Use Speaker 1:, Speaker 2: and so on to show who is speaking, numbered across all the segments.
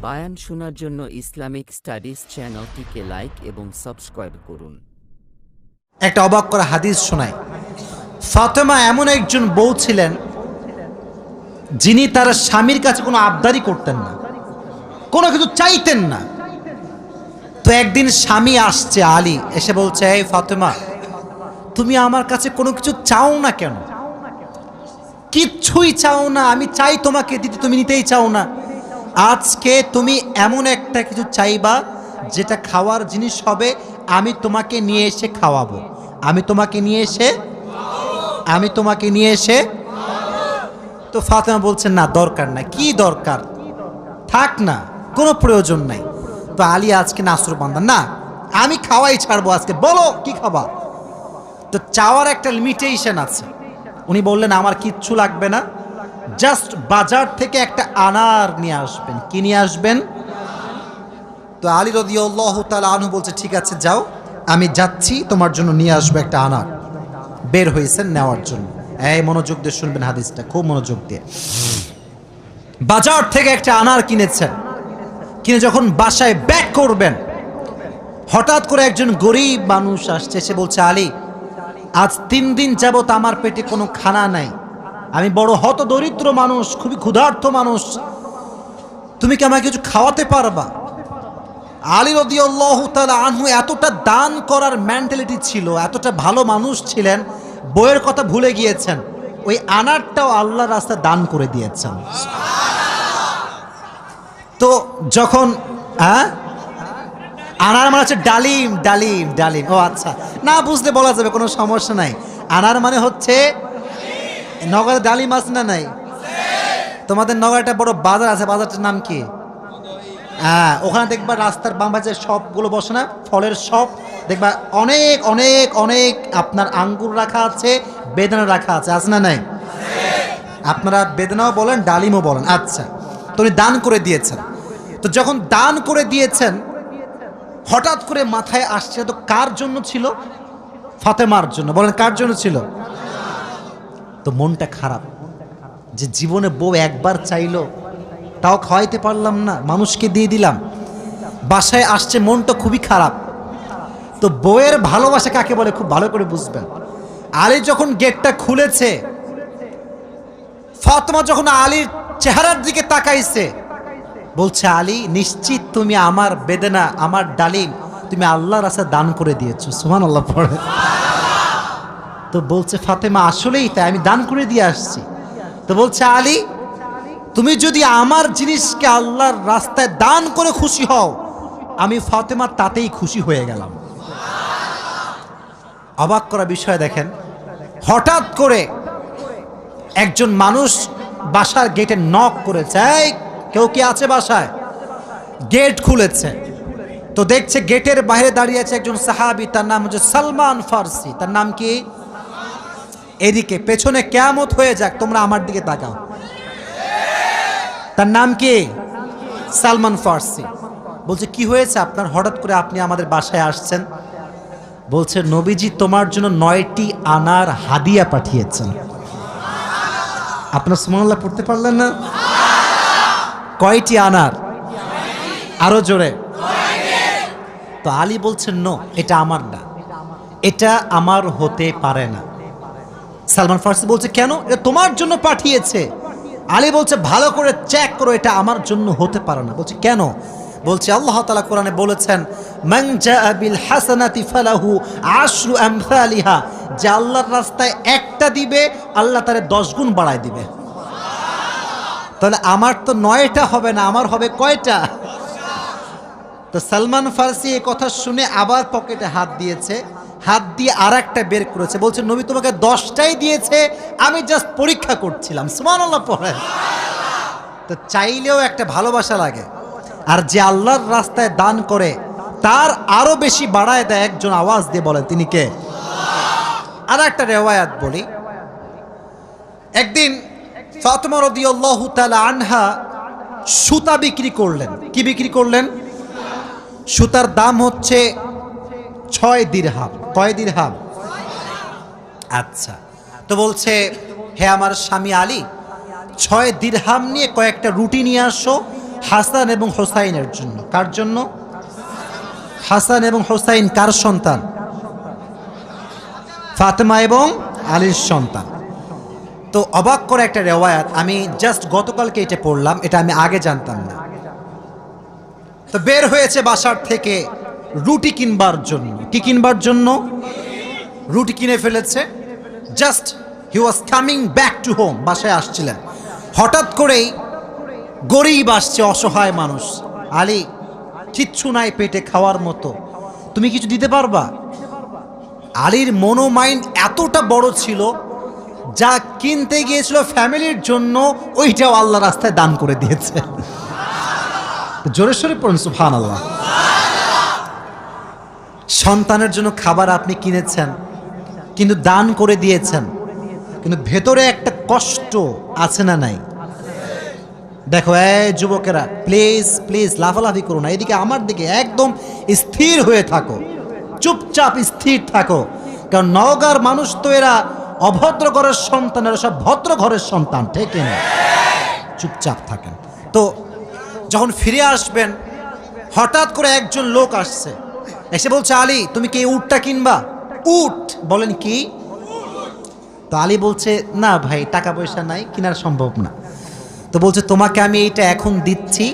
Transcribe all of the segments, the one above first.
Speaker 1: বায়ান শোনার জন্য Islamic studies চ্যানেলটিকে লাইক এবং সাবস্ক্রাইব করুন।
Speaker 2: একটা অবাক করা হাদিস শোনায়। ফাতেমা এমন একজন বউ ছিলেন যিনি তার স্বামীর কাছে কোনো আবদারি করতেন না, কোনো কিছু চাইতেন না। তো একদিন স্বামী আসছে, আলী এসে বলছে, এই ফাতেমা, তুমি আমার কাছে কোনো কিছু চাও না কেন? কিচ্ছুই চাও না, আমি চাই তোমাকে দিতে, তুমি নিতেই চাও না। আজকে তুমি এমন একটা কিছু চাইবা যেটা খাওয়ার জিনিস হবে, আমি তোমাকে নিয়ে এসে খাওয়াবো, আমি তোমাকে নিয়ে এসে। তো ফাতেমা বলছেন, না দরকার নাই। কি দরকার, থাক না, কোনো প্রয়োজন নাই। তো আলী আজকে নাসরবান্দা, না আমি খাওয়াই ছাড়বো আজকে, বলো কি খাবা। তো চাওয়ার একটা লিমিটেশন আছে। উনি বললেন, আমার কিচ্ছু লাগবে না, জাস্ট বাজার থেকে একটা আনার নিয়ে আসবেন। কি নিয়ে আসবেন? তো আলী রাদিয়াল্লাহু তাআলা আনহু বলছে, ঠিক আছে যাও, আমি যাচ্ছি, তোমার জন্য নিয়ে আসবো একটা আনার। বের হয়েছেন নেওয়ার জন্য। এই মনোযোগ দিয়ে শুনবেন হাদিসটা, খুব মনোযোগ দিয়ে। বাজার থেকে একটা আনার কিনেছেন, কিনে যখন বাসায় ব্যাক করবেন, হঠাৎ করে একজন গরিব মানুষ আসছে, সে বলছে, আলী, আজ 3 দিন যাবত আমার পেটে কোনো খানা নাই, আমি বড় হতদরিদ্র মানুষ, খুবই ক্ষুধার্ত মানুষ, তুমি কি আমাকে কিছু খাওয়াতে পারবা? আলী রাদিয়াল্লাহু তাআলা আনহু এতটা দান করার মেন্টালিটি ছিল, এতটা ভালো মানুষ ছিলেন, বইয়ের কথা ভুলে গিয়েছেন, ওই আনারটাও আল্লাহর রাস্তায় দান করে দিয়েছেন। তো যখন আনার মানে হচ্ছে ডালিম, ডালিম, ডালিম। ও আচ্ছা, না বুঝলে বলা যাবে, কোনো সমস্যা নাই। আনার মানে হচ্ছে, নগরে ডালিম আছে না নাই? তোমাদের নগরে একটা বড় বাজার আছে, বাজারটার নাম কি? ওখানে দেখবা রাস্তার বাম পাশে সবগুলো বসে না, ফলের সব দেখবা, অনেক অনেক অনেক আপনার আঙ্গুর রাখা আছে, বেদানা রাখা আছে, আছে না নাই? আপনারা বেদানাও বলেন, ডালিমও বলেন। আচ্ছা, তো উনি দান করে দিয়েছেন। তো যখন দান করে দিয়েছেন, হঠাৎ করে মাথায় আসছে, তো কার জন্য ছিল? ফাতেমার জন্য। বলেন, কার জন্য ছিল? তো মনটা খারাপ যে জীবনে বউ একবার চাইলো, তাও খাওয়াইতে পারলাম না, মানুষকে দিয়ে দিলাম। বাসায় আসছে, মনটা খুবই খারাপ। তো বউয়ের ভালোবাসা কাকে বলে খুব ভালো করে বুঝবেন। আলী যখন গেটটা খুলেছে, ফাতেমা যখন আলীর চেহারার দিকে তাকাইছে, বলছে, আলী, নিশ্চিত তুমি আমার বেদনা, আমার ডালিম তুমি আল্লাহর রাস্তায় দান করে দিয়েছো। সুবহানাল্লাহ পড়ে। তো বলছে ফাতেমা, আসলেই তাই, আমি দান করে দিয়ে আসছি। তো বলছে, আলী, তুমি যদি আমার জিনিসকে আল্লাহর রাস্তায় দান করে খুশি হও, আমি ফাতেমা তাতেই খুশি হয়ে গেলাম। অবাক করা বিষয় দেখেন, হঠাৎ করে একজন মানুষ বাসার গেটে নক করেছে, এই কেউ কি আছে বাসায়? গেট খুলেছে, তো দেখছে গেটের বাইরে দাঁড়িয়ে আছে একজন সাহাবী, তার নাম হচ্ছে সালমান ফারসি। তার নাম কি? এদিকে পেছনে কিয়ামত হয়ে যাক, তোমরা আমার দিকে তাকাও। তার নাম কি? সালমান ফারসি। বলছে, কি হয়েছে আপনার, হঠাৎ করে আপনি আমাদের বাসায় আসছেন? বলছে, নবীজি তোমার জন্য 9টি আনার হাদিয়া পাঠিয়েছেন। আপনার সুবহানাল্লাহ পড়তে পারলেন না? কয়টি আনার? আরো জোরে। তো আলী বলছেন, নো, এটা আমার না, এটা আমার হতে পারে না। সালমান ফারসি বলছে, কেন? এটা তোমার জন্য পাঠিয়েছে। আলী বলছে, ভালো করে চেক করো, এটা আমার জন্য হতে পারে না। বলছে, কেন? বলছে, আল্লাহ তাআলা কোরআনে বলেছেন, মান জাআ বিল হাসানাতি ফালাহু আশরু আমসালিহা, যে আল্লাহর রাস্তায় একটা দিবে, আল্লাহ তারে 10 গুণ বাড়ায় দিবে। তাহলে আমার তো 9টা হবে না, আমার হবে কয়টা? তো সালমান ফারসি এই কথা শুনে আবার পকেটে হাত দিয়েছে, হাত দিয়ে আর একটা বের করেছে, বলছে, নবী তোমাকে 10টাই দিয়েছে, আমি জাস্ট পরীক্ষা করছিলাম। সুবহানাল্লাহ পড়ে। তো চাইলেও একটা ভালোবাসা লাগে, আর যে আল্লাহর রাস্তায় দান করে তার আরো বেশি বাড়ায় দেয়। একজন আওয়াজ দিয়ে বলেন, তিনি কে? আর একটা রেওয়ায়াত বলি। একদিন ফাতেমা রাদিয়াল্লাহু তাআলা আনহা সুতা বিক্রি করলেন। কি বিক্রি করলেন? সুতার দাম হচ্ছে 6 দিরহাম। কয় দিরহাম? আচ্ছা, তো বলছে, হে আমার স্বামী আলী, 6 দিরহাম নিয়ে কয়েকটা রুটি নিয়ে আসো, হাসান এবং হোসাইনের জন্য। কার জন্য? হাসান এবং হোসাইন কার সন্তান? ফাতেমা এবং আলীর সন্তান। তো অবাক করে একটা রেওয়ায়াত, আমি জাস্ট গতকালকে এটা পড়লাম, এটা আমি আগে জানতাম না। তো বের হয়েছে বাসার থেকে রুটি কিনবার জন্য। কি কিনবার জন্য? রুটি কিনে ফেলেছে। Just he was coming back to home, বাসায় আসছিলেন। হঠাৎ করেই গরিব আসছে, অসহায় মানুষ। আলী, কিচ্ছু নাই পেটে খাওয়ার মতো, তুমি কিছু দিতে পারবা? আলীর মনোমাইন্ড এতটা বড় ছিল, যা কিনতে গিয়েছিল ফ্যামিলির জন্য ওইটাও আল্লাহ রাস্তায় দান করে দিয়েছে। জোরে সোরে পড়ুন সুবহানাল্লাহ। সন্তানের জন্য খাবার আপনি কিনেছেন, কিন্তু দান করে দিয়েছেন, কিন্তু ভেতরে একটা কষ্ট আছে না নাই? দেখো এই যুবকেরা, প্লিজ প্লিজ লাফালাফি করো না, এদিকে আমার দিকে একদম স্থির হয়ে থাকো, চুপচাপ স্থির থাকো। কারণ নওগাঁর মানুষ তো এরা অভদ্র ঘরের সন্তান, এরা সব ভদ্র ঘরের সন্তান, ঠিক না? চুপচাপ থাকেন। তো যখন ফিরে আসবেন, হঠাৎ করে একজন লোক আসছে, এসে বলছে, আলী তুমি কি এই উটটা কিনবা? উট? বলেন কি? তো আলী বলছে, না ভাই, টাকা পয়সা নাই, কেনার সম্ভব না। তো বলছে, তোমাকে আমি এইটা এখন দিচ্ছি,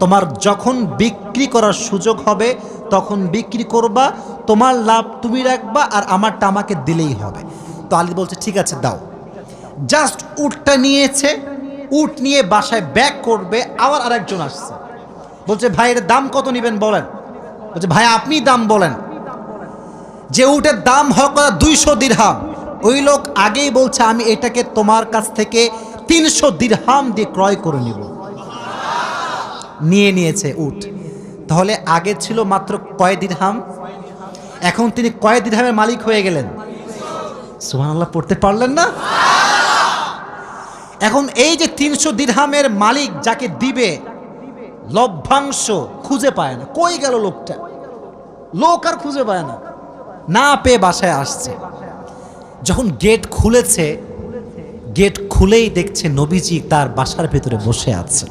Speaker 2: তোমার যখন বিক্রি করার সুযোগ হবে তখন বিক্রি করবা, তোমার লাভ তুমি রাখবা, আর আমারটা আমাকে দিলেই হবে। তো আলী বলছে, ঠিক আছে দাও। জাস্ট উটটা নিয়েছে, উট নিয়ে বাসায় ব্যাক করবে, আবার আরেকজন আসছে, বলছে, ভাই এর দাম কত নেবেন বলেন? বলছে, ভাই আপনি দাম বলেন। যে উটের দাম হোক 200 দিরহাম, ওই লোক আগেই বলছে, আমি এটাকে তোমার কাছ থেকে 300 দিরহাম দিয়ে ক্রয় করে নিব। নিয়ে নিয়েছে উট। তাহলে আগে ছিল মাত্র কয় দিরহাম, এখন তিনি কয় দিরহামের মালিক হয়ে গেলেন? সুবহানাল্লাহ পড়তে পারলেন না? এখন এই যে 300 দিরহামের মালিক যাকে দিবে, লভ্যাংশ খুঁজে পায় না। কই গেল লোকটা? লোক আর খুঁজে পায় না, না পেয়ে বাসায় আসছে। যখন গেট খুলেছে, গেট খুলেই দেখছে নবীজি তার বাসার ভেতরে বসে আছে।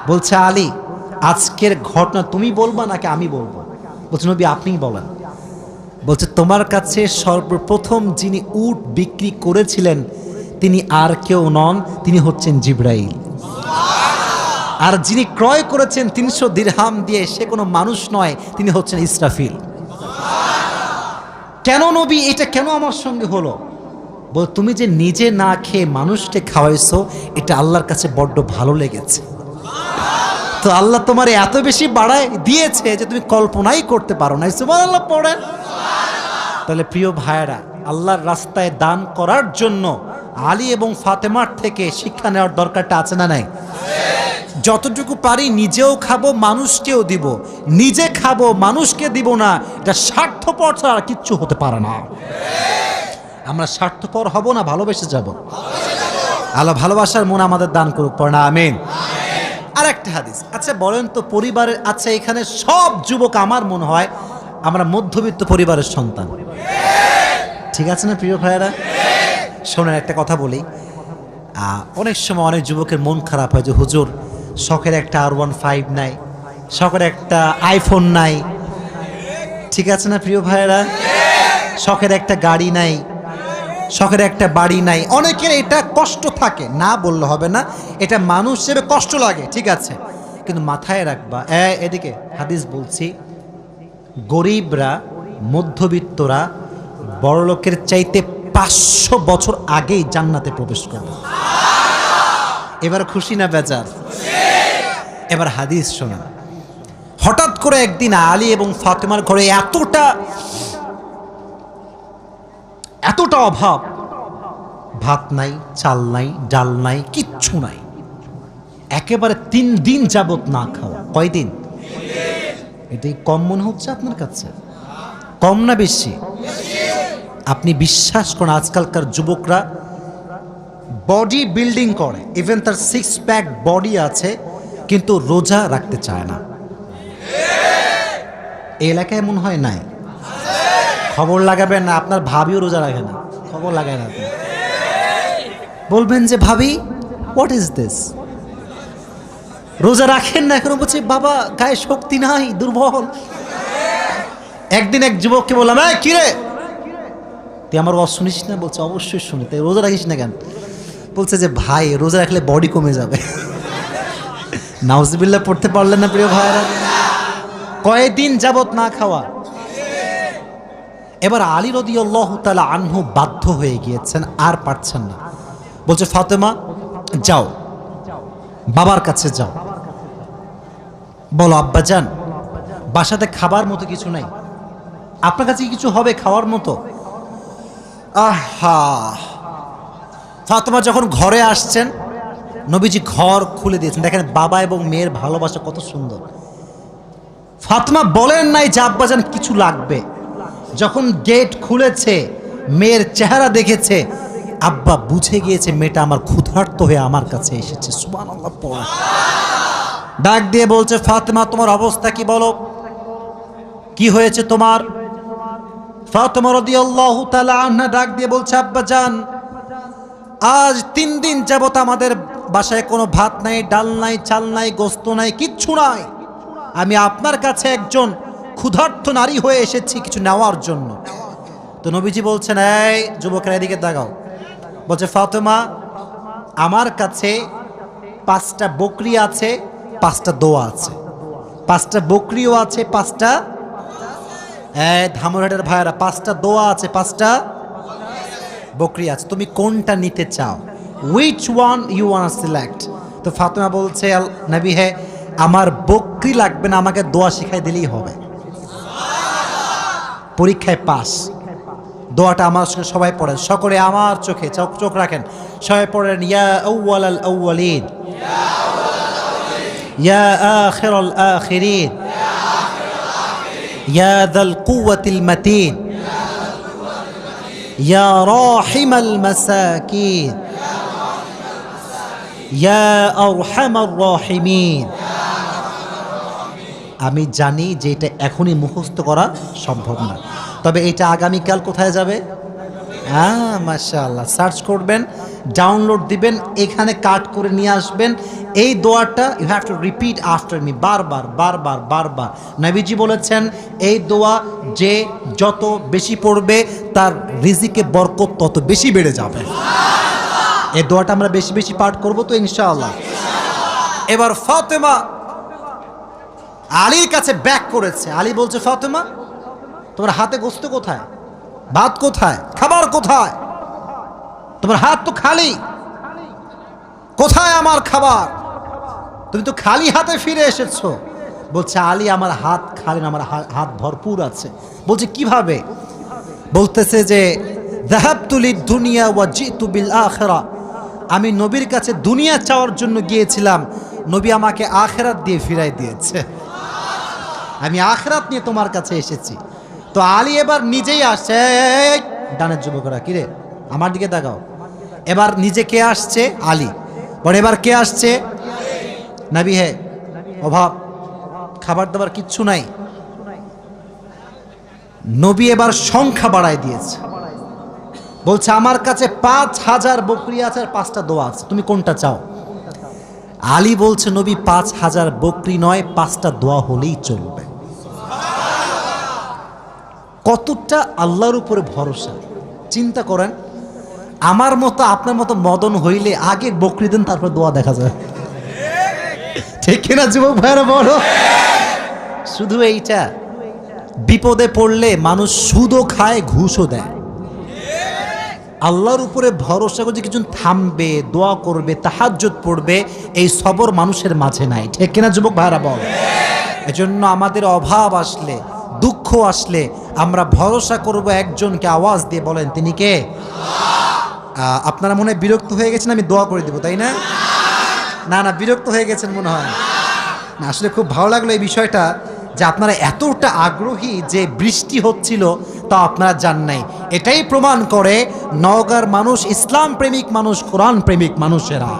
Speaker 2: বলছে, আলী আজকের ঘটনা তুমি বলবা নাকি আমি বলবো? বলছে, নবী আপনিই বলেন। বলছে, তোমার কাছে সর্বপ্রথম যিনি উট বিক্রি করেছিলেন তিনি আর কেউ নন, তিনি হচ্ছেন জিবরাইল। আর যিনি ক্রয় করেছেন 300 দিরহাম দিয়ে, সে কোনো মানুষ নয়, তিনি হচ্ছেন ইসরাফিল। কেন নবী, এটা কেন আমার সঙ্গে হলো? বল, তুমি যে নিজে না খেয়ে মানুষকে খাওয়াইছো, এটা আল্লাহর কাছে বড্ড ভালো লেগেছে। তো আল্লাহ তোমার এত বেশি বাড়ায় দিয়েছে যে তুমি কল্পনাই করতে পারো না। সুবহানাল্লাহ পড়েন। তাহলে প্রিয় ভাইয়েরা, আল্লাহর রাস্তায় দান করার জন্য আলী এবং ফাতেমার থেকে শিক্ষা নেওয়ার দরকারটা আছে না নাই? যতটুকু পারি নিজেও খাবো, মানুষকেও দিব। নিজে খাবো, মানুষকে দিব না, এটা স্বার্থপর ছাড়া কিচ্ছু হতে পারে না। আমরা স্বার্থপর হব না, ভালোবেসে যাব। আল্লাহ ভালোবাসার মন আমাদের দান করুক, পড়না আমিন। আর একটা হাদিস, আচ্ছা বলেন তো, পরিবারের, আচ্ছা এখানে সব যুবক আমার মনে হয় আমরা মধ্যবিত্ত পরিবারের সন্তান, ঠিক আছে না প্রিয় ভাইয়েরা? শোনেন একটা কথা বলি, অনেক সময় অনেক যুবকের মন খারাপ হয় যে হুজুর শখের একটা R15 নাই, শখের একটা আইফোন নাই, ঠিক আছে না প্রিয় ভাইয়েরা? শখের একটা গাড়ি নাই, শখের একটা বাড়ি নাই। অনেকের এটা কষ্ট থাকে, না বললে হবে না, এটা মানুষ হিসেবে কষ্ট লাগে, ঠিক আছে, কিন্তু মাথায় রাখবা, এদিকে হাদিস বলছি, গরিবরা, মধ্যবিত্তরা বড়লোকের চাইতে 500 বছর আগেই জান্নাতে প্রবেশ করবে। এবার খুশি না বেজার? এবার হাদিস শোনা। হঠাৎ করে একদিন আলী এবং ফাতেমার ঘরে এতটা অভাব, ভাত নাই, চাল নাই, ডাল নাই, কিচ্ছু নাই, একেবারে 3 দিন যাবত না খাওয়া। কয়দিন? এটাই কম মনে হচ্ছে আপনার কাছে? কম না বেশি? আপনি বিশ্বাস করেন, আজকালকার যুবকরা বডি বিল্ডিং করে, ইভেন তার 6 প্যাক বডি আছে, কিন্তু রোজা রাখতে চায় না। এই এলাকায় মনে হয় নাই? খবর লাগাবেন না, আপনার ভাবিও রোজা রাখে না, খবর লাগায় না। আপনি বলবেন যে ভাবি হোয়াট ইজ দিস, রোজা রাখেন না, এখন বলছে বাবা গায়ে শক্তি নাই, দুর্বল। একদিন এক যুবককে বললাম, এই কি রে, তুই আমার ওয়াজ শুনিস না? বলছে অবশ্যই শুনি। তাই রোজা রাখিস না কেন? বলছে যে ভাই রোজা রাখলে বডি কমে যাবে। নাউজুবিল্লাহ পড়তে পারলেন না প্রিয় ভাইরা? কয়েকদিন যাবত না খাওয়া। এবার আলী রাদিয়াল্লাহু তাআলা আনহু বাধ্য হয়ে গিয়েছেন, আর পারছেন না। বলছে ফাতেমা যাও, বাবার কাছে যাও, বলো আব্বাজান বাসাতে খাবার মতো কিছু নাই, আপনার কাছে কি কিছু হবে খাওয়ার মতো? আহা, ফাতেমা যখন ঘরে আসছেন, নবীজি ঘর খুলে দিয়েছেন। দেখেন বাবা এবং মেয়ের ভালোবাসা কত সুন্দর। ফাতেমা বলেন নাই যে আব্বাজান কিছু লাগবে। যখন গেট খুলেছে, মেয়ের চেহারা দেখেছে, আব্বা বুঝে গিয়েছে মেয়েটা আমার ক্ষুধার্ত হয়ে আমার কাছে এসেছে। সুবহানাল্লাহ পড়ে ডাক দিয়ে বলছে, ফাতেমা তোমার অবস্থা কি বলো, কি হয়েছে তোমার? ফাতেমা রাদিয়াল্লাহু তাআলা আনহা ডাক দিয়ে বলছে, আব্বাজান আজ 3 দিন যাবত আমাদের বাসায় কোনো ভাত নাই, ডাল নাই, চাল নাই, গোস্ত নাই, কিচ্ছু নাই। আমি আপনার কাছে একজন ক্ষুধার্ত নারী হয়ে এসেছি কিছু নেওয়ার জন্য। তো নবীজি বলছেন, এই যুবকেরা এদিকে তাকাও। বলছে ফাতেমা আমার কাছে 5টা বকরি আছে, 5টা দোয়া আছে। 5টা বকরিও আছে, 5টা ধামরাটের ভাইয়েরা 5টা দোয়া আছে, 5টা বকরি আছে। তুমি কোনটা নিতে চাও? Which one you want select? তো ফাতেমা বলছে, নবী হে আমার বকরি লাগবে না, আমাকে দোয়া শিখাই দিলেই হবে। পরীক্ষায় পাস। দোয়াটা আমার সঙ্গে সবাই পড়েন, সকলে আমার চোখে চোখ রাখেন, সবাই পড়েন, ইয়া আউয়ালাল আউয়ালিন, ইয়া আখিরাল আখিরিন, ইয়া যাল কুওয়াতিল মাতিন, ইয়া রাহিমাল মাসাকিন, ইয়া আরহামার রাহিমিন। আমি জানি যে এটা এখনই মুখস্থ করা সম্ভব না, তবে এটা আগামীকাল কোথায় যাবে? মাশাআল্লাহ, সার্চ করবেন, ডাউনলোড দিবেন, এখানে কাট করে নিয়ে আসবেন। এই দোয়াটা you have to repeat after me, বারবার বারবার বারবার। নবীজি বলেছেন এই দোয়া যে যত বেশি পড়বে তার রিজিকে বরকত তত বেশি বেড়ে যাবে। এই দোয়াটা আমরা বেশি বেশি পাঠ করব তো ইনশাআল্লাহ। এবার ফাতেমা আলীর কাছে ব্যাক করেছে। আলী বলছে, ফাতেমা তোমার হাতে গোস্ত কোথায়, ভাত কোথায়, খাবার কোথায়? তোমার হাত তো খালি, কোথায় আমার খাবার? তুমি তো খালি হাতে ফিরে এসেছো। বলছে আলী আমার হাত খালি না, আমার হাত ভরপুর আছে। বলছে কিভাবে? বলতেছে যে যাহাবতু লিদ দুনিয়া ওয়া জিতু বিল আখিরা, আমি নবীর কাছে দুনিয়া চাওয়ার জন্য গিয়েছিলাম, নবী আমাকে আখিরাত দিয়ে ফিরাই দিয়েছে। আমি আখিরাত নিয়ে তোমার কাছে এসেছি। তো আলী এবার নিজেই আসছে। ডানের যুবকরা কিরে আমার দিকে তাকাও। এবার নিজে কে আসছে? আলী। পরে এবার কে আসছে? নবী হে অভাব, খাবার দাবার কিচ্ছু নাই। নবী এবার সংখ্যা বাড়ায় দিয়েছে। বলছে আমার কাছে 5000 বকরি আছে আর 5টা দোয়া আছে, তুমি কোনটা চাও? আলী বলছে নবী 5000 বকরি নয়, 5টা দোয়া হলেই চলবে। কতটা আল্লাহর উপরে ভরসা চিন্তা করেন। আমার মতো আপনার মতো মদন হইলে আগে বকরি দেন, তারপর দোয়া দেখা যায়। ঠিক কিনা যুবক ভাইরা বলো? শুধু এইটা, বিপদে পড়লে মানুষ সুদও খায়, ঘুষও দেয়। আল্লাহর উপরে ভরসা করে কিছু থামবে, দোয়া করবে, তাহাজ্জুদ পড়বে, এই সবর মানুষের মাঝে নাই। ঠিক কিনা যুবক ভাইরা বল? এজন্য আমাদের অভাব আসলে, দুঃখ আসলে আমরা ভরসা করব একজনকে। আওয়াজ দিয়ে বলেন তিনি কে? আপনারা মনে হয় বিরক্ত হয়ে গেছেন, আমি দোয়া করে দেব, তাই না? না না, বিরক্ত হয়ে গেছেন মনে হয় না। আসলে খুব ভালো লাগলো এই বিষয়টা যে আপনারা এতটা আগ্রহী যে বৃষ্টি হচ্ছিল তা আপনারা জান নাই। এটাই প্রমাণ করে নওগাঁর মানুষ ইসলাম প্রেমিক মানুষ, কোরআন প্রেমিক মানুষেরা।